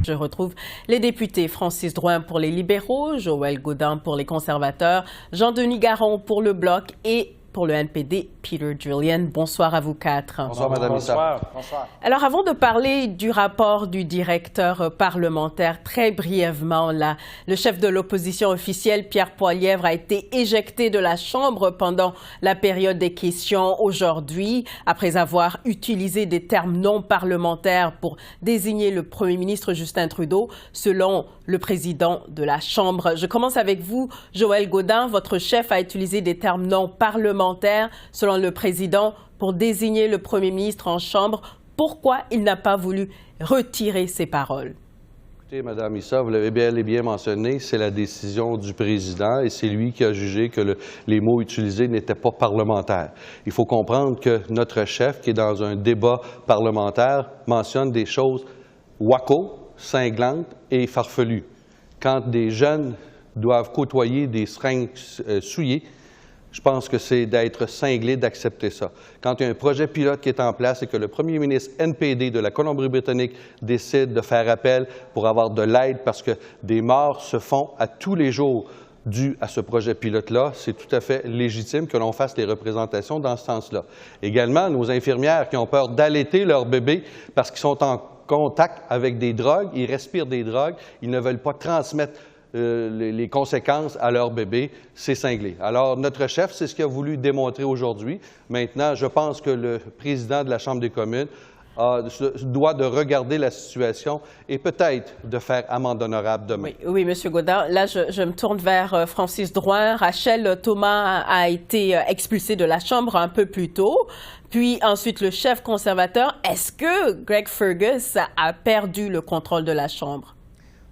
Je retrouve les députés Francis Drouin pour les libéraux, Joël Gaudin pour les conservateurs, Jean-Denis Garon pour le Bloc et pour le NPD, Peter Julian. Bonsoir à vous quatre. Bonsoir, Mme Issa. Bonsoir. Alors, avant de parler du rapport du directeur parlementaire, très brièvement, là, le chef de l'opposition officielle, Pierre Poilievre, a été éjecté de la Chambre pendant la période des questions aujourd'hui, après avoir utilisé des termes non parlementaires pour désigner le premier ministre Justin Trudeau, selon le président de la Chambre. Je commence avec vous, Joël Gaudin. Votre chef a utilisé des termes non parlementaires, selon le président, pour désigner le premier ministre en Chambre. Pourquoi il n'a pas voulu retirer ses paroles? Écoutez, Mme Issa, vous l'avez bel et bien mentionné, c'est la décision du président et c'est lui qui a jugé que les mots utilisés n'étaient pas parlementaires. Il faut comprendre que notre chef, qui est dans un débat parlementaire, mentionne des choses wacko, cinglantes et farfelues. Quand des jeunes doivent côtoyer des seringues souillées, je pense que c'est d'être cinglé d'accepter ça. Quand il y a un projet pilote qui est en place et que le premier ministre NPD de la Colombie-Britannique décide de faire appel pour avoir de l'aide parce que des morts se font à tous les jours dû à ce projet pilote-là, c'est tout à fait légitime que l'on fasse des représentations dans ce sens-là. Également, nos infirmières qui ont peur d'allaiter leurs bébés parce qu'ils sont en contact avec des drogues, ils respirent des drogues, ils ne veulent pas transmettre les conséquences à leur bébé, c'est cinglé. Alors, notre chef, c'est ce qu'il a voulu démontrer aujourd'hui. Maintenant, je pense que le président de la Chambre des communes doit de regarder la situation et peut-être de faire amende honorable demain. Oui, M. Gaudin. Là, je me tourne vers Francis Drouin. Rachel Thomas a été expulsée de la Chambre un peu plus tôt. Puis ensuite, le chef conservateur. Est-ce que Greg Fergus a perdu le contrôle de la Chambre?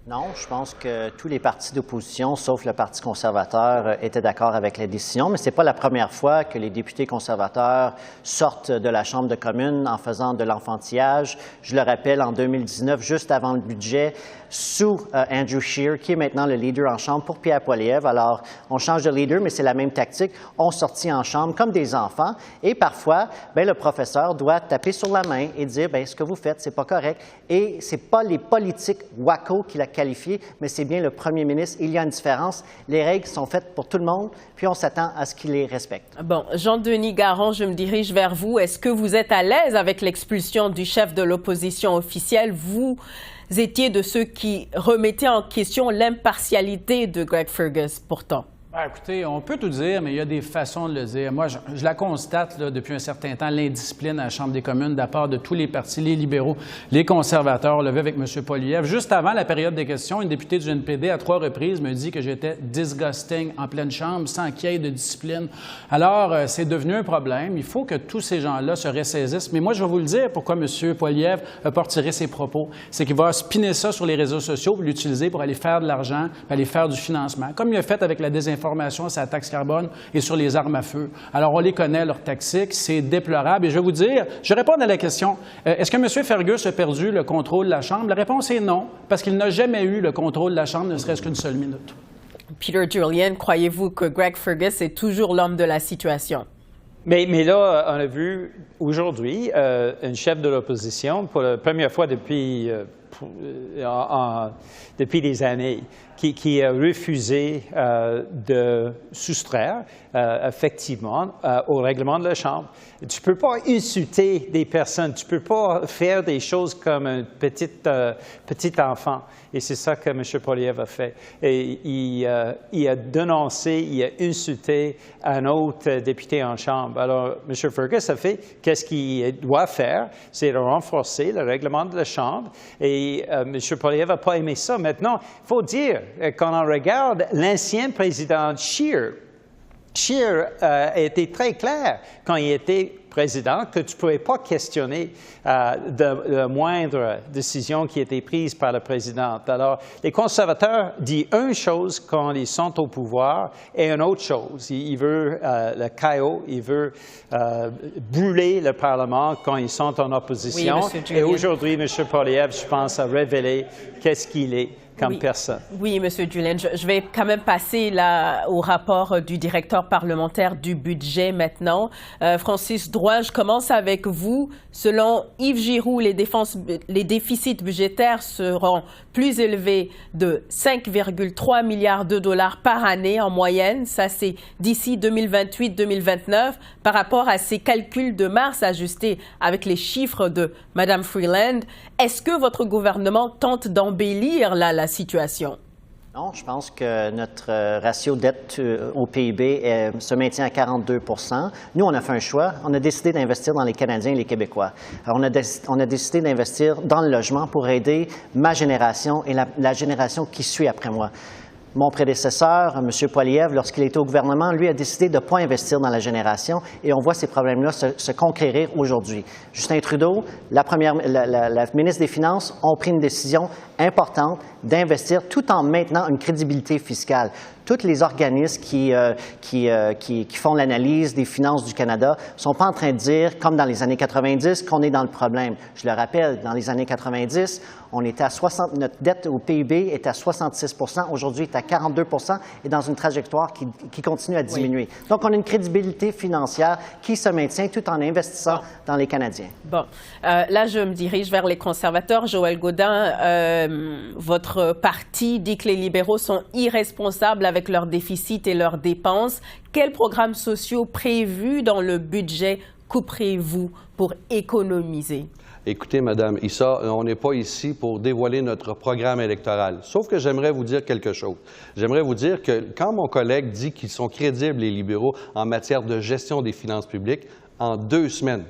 Non, je pense que tous les partis d'opposition, sauf le Parti conservateur, étaient d'accord avec la décision, mais ce n'est pas la première fois que les députés conservateurs sortent de la Chambre de communes en faisant de l'enfantillage. Je le rappelle, en 2019, juste avant le budget, sous Andrew Scheer, qui est maintenant le leader en Chambre pour Pierre Poilievre. Alors, on change de leader, mais c'est la même tactique. On sortit en Chambre comme des enfants et parfois, le professeur doit taper sur la main et dire, ce que vous faites, c'est pas correct. Et c'est pas les politiques wacko qui l'a qualifié, mais c'est bien le premier ministre. Il y a une différence. Les règles sont faites pour tout le monde, puis on s'attend à ce qu'il les respecte. Bon, Jean-Denis Garon, je me dirige vers vous. Est-ce que vous êtes à l'aise avec l'expulsion du chef de l'opposition officielle? Vous étiez de ceux qui remettaient en question l'impartialité de Greg Fergus, pourtant. Écoutez, on peut tout dire, mais il y a des façons de le dire. Moi, je la constate là, depuis un certain temps, l'indiscipline à la Chambre des communes de la part de tous les partis, les libéraux, les conservateurs, levé avec M. Poilievre. Juste avant la période des questions, une députée du NPD, à 3 reprises, me dit que j'étais disgusting en pleine Chambre, sans qu'il y ait de discipline. Alors, c'est devenu un problème. Il faut que tous ces gens-là se ressaisissent. Mais moi, je vais vous le dire pourquoi M. Poilievre n'a pas retiré ses propos. C'est qu'il va spinner ça sur les réseaux sociaux, l'utiliser pour aller faire de l'argent, aller faire du financement, comme il a fait avec la désinformation sur la taxe carbone et sur les armes à feu. Alors, on les connaît, leurs tactiques, c'est déplorable. Et je vais vous dire, je réponds à la question, est-ce que M. Fergus a perdu le contrôle de la Chambre? La réponse est non, parce qu'il n'a jamais eu le contrôle de la Chambre, ne serait-ce qu'une seule minute. Peter Julian, croyez-vous que Greg Fergus est toujours l'homme de la situation? Mais là, on a vu aujourd'hui un chef de l'opposition, pour la première fois depuis des années, qui a refusé de soustraire effectivement au règlement de la Chambre. Tu ne peux pas insulter des personnes, tu ne peux pas faire des choses comme un petit enfant. Et c'est ça que M. Poilievre a fait. Et il a dénoncé, il a insulté un autre député en Chambre. Alors, M. Fergus a fait qu'est-ce qu'il doit faire, c'est de renforcer le règlement de la Chambre. Et M. Poilievre n'a pas aimé ça. Maintenant, il faut dire, quand on regarde l'ancien président Scheer a été très clair quand il était président que tu ne pouvais pas questionner de moindre décision qui était prise par le président. Alors, les conservateurs disent une chose quand ils sont au pouvoir et une autre chose. Ils veulent le chaos, ils veulent brûler le Parlement quand ils sont en opposition. Oui, et aujourd'hui, M. Poilievre, je pense, a révélé qu'est-ce qu'il est. comme personne. Oui, M. Julian, je vais quand même passer là au rapport du directeur parlementaire du budget maintenant. Francis Drouin, je commence avec vous. Selon Yves Giroux, les déficits budgétaires seront plus élevés de 5,3 milliards de dollars par année en moyenne. Ça, c'est d'ici 2028-2029 par rapport à ces calculs de mars ajustés avec les chiffres de Mme Freeland. Est-ce que votre gouvernement tente d'embellir la situation? Non, je pense que notre ratio dette au PIB se maintient à 42 %. Nous, on a fait un choix. On a décidé d'investir dans les Canadiens et les Québécois. Alors, on a décidé d'investir dans le logement pour aider ma génération et la génération qui suit après moi. Mon prédécesseur, M. Poilievre, lorsqu'il était au gouvernement, lui a décidé de ne pas investir dans la génération et on voit ces problèmes-là se conquérir aujourd'hui. Justin Trudeau, la ministre des Finances, ont pris une décision importante d'investir tout en maintenant une crédibilité fiscale. Tous les organismes qui font l'analyse des finances du Canada ne sont pas en train de dire, comme dans les années 90, qu'on est dans le problème. Je le rappelle, dans les années 90, on était à 60, notre dette au PIB était à 66 %, aujourd'hui est à 42 % et dans une trajectoire qui continue à diminuer. Oui. Donc, on a une crédibilité financière qui se maintient tout en investissant dans les Canadiens. Bon, là, je me dirige vers les conservateurs. Joël Gaudin, votre parti dit que les libéraux sont irresponsables avec leurs déficits et leurs dépenses. Quels programmes sociaux prévus dans le budget couperez-vous pour économiser? Écoutez, Mme Issa, on n'est pas ici pour dévoiler notre programme électoral. Sauf que j'aimerais vous dire quelque chose. J'aimerais vous dire que quand mon collègue dit qu'ils sont crédibles, les libéraux, en matière de gestion des finances publiques, en 2 semaines,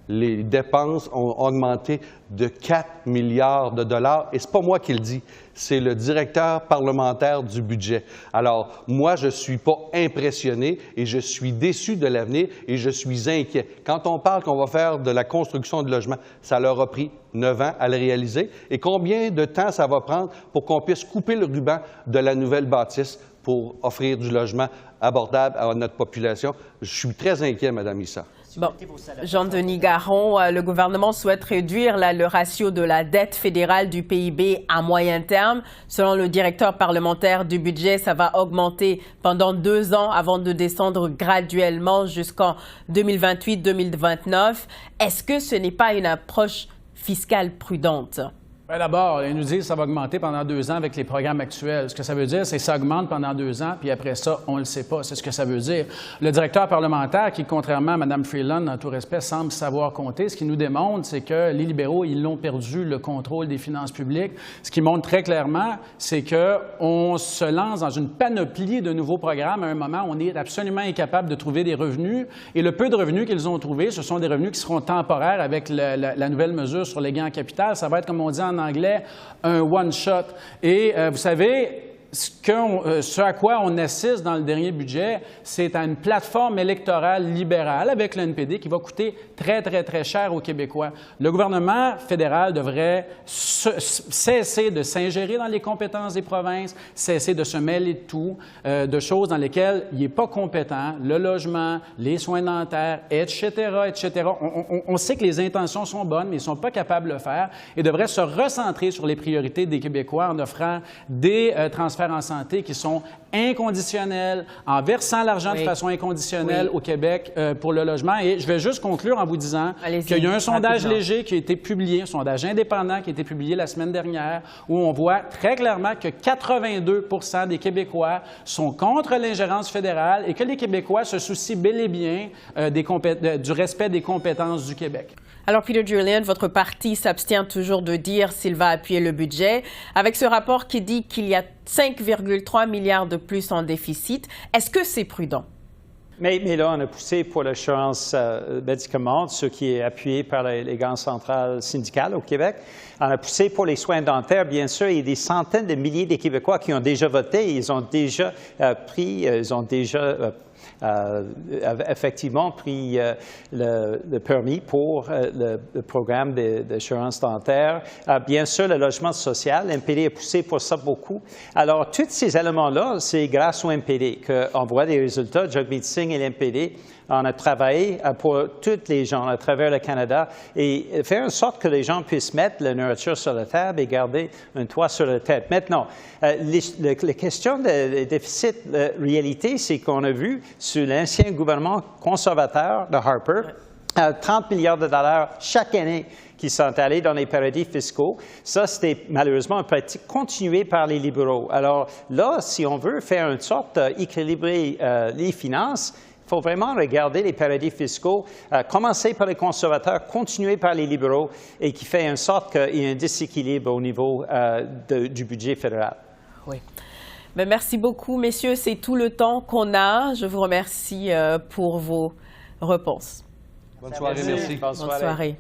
les dépenses ont augmenté de 4 milliards de dollars. Et ce n'est pas moi qui le dis, c'est le directeur parlementaire du budget. Alors, moi, je ne suis pas impressionné et je suis déçu de l'avenir et je suis inquiet. Quand on parle qu'on va faire de la construction de logements, ça leur a pris 9 ans à le réaliser. Et combien de temps ça va prendre pour qu'on puisse couper le ruban de la nouvelle bâtisse pour offrir du logement abordable à notre population? Je suis très inquiet, Mme Issa. Bon, Jean-Denis Garon, le gouvernement souhaite réduire le ratio de la dette fédérale du PIB à moyen terme. Selon le directeur parlementaire du budget, ça va augmenter pendant 2 ans avant de descendre graduellement jusqu'en 2028-2029. Est-ce que ce n'est pas une approche fiscale prudente? D'abord, ils nous disent que ça va augmenter pendant 2 ans avec les programmes actuels. Ce que ça veut dire, c'est que ça augmente pendant 2 ans, puis après ça, on ne le sait pas. C'est ce que ça veut dire. Le directeur parlementaire, qui, contrairement à Mme Freeland, dans tout respect, semble savoir compter, ce qui nous démontre, c'est que les libéraux, ils l'ont perdu, le contrôle des finances publiques. Ce qui montre très clairement, c'est qu'on se lance dans une panoplie de nouveaux programmes à un moment où on est absolument incapable de trouver des revenus. Et le peu de revenus qu'ils ont trouvés, ce sont des revenus qui seront temporaires avec la nouvelle mesure sur les gains en capital. Ça va être, comme on dit en anglais, un one-shot. Et vous savez, ce à quoi on assiste dans le dernier budget, c'est à une plateforme électorale libérale avec le NPD qui va coûter très, très, très cher aux Québécois. Le gouvernement fédéral devrait cesser de s'ingérer dans les compétences des provinces, cesser de se mêler de tout, de choses dans lesquelles il n'est pas compétent, le logement, les soins dentaires, etc., etc. On sait que les intentions sont bonnes, mais ils ne sont pas capables de le faire et devrait se recentrer sur les priorités des Québécois en offrant des transferts en santé qui sont inconditionnels, en versant l'argent de façon inconditionnelle au Québec pour le logement. Et je vais juste conclure en vous disant qu'il y a un sondage léger qui a été publié, un sondage indépendant qui a été publié la semaine dernière, où on voit très clairement que 82 % des Québécois sont contre l'ingérence fédérale et que les Québécois se soucient bel et bien du respect des compétences du Québec. Alors, Peter Julian, votre parti s'abstient toujours de dire s'il va appuyer le budget. Avec ce rapport qui dit qu'il y a 5,3 milliards de plus en déficit, est-ce que c'est prudent? Mais là, on a poussé pour l'assurance médicaments, ce qui est appuyé par les grandes centrales syndicales au Québec. On a poussé pour les soins dentaires, bien sûr. Il y a des centaines de milliers de Québécois qui ont déjà voté. Ils ont déjà effectivement pris le permis pour le programme d'assurance dentaire. Bien sûr, le logement social, l'NPD a poussé pour ça beaucoup. Alors, tous ces éléments-là, c'est grâce au NPD qu'on voit des résultats. Jagmeet Singh et l'NPD on a travaillé pour tous les gens à travers le Canada et faire en sorte que les gens puissent mettre la nourriture sur la table et garder un toit sur la tête. Maintenant, les questions de déficit, la réalité, c'est qu'on a vu sur l'ancien gouvernement conservateur de Harper, 30 milliards de dollars chaque année qui sont allés dans les paradis fiscaux. Ça, c'était malheureusement une pratique continuée par les libéraux. Alors là, si on veut faire une sorte d'équilibrer les finances, il faut vraiment regarder les paradis fiscaux, commencer par les conservateurs, continuer par les libéraux, et qui fait en sorte qu'il y ait un déséquilibre au niveau du budget fédéral. Oui. Mais merci beaucoup, messieurs. C'est tout le temps qu'on a. Je vous remercie pour vos réponses. Bonne soirée, merci. Bonne soirée.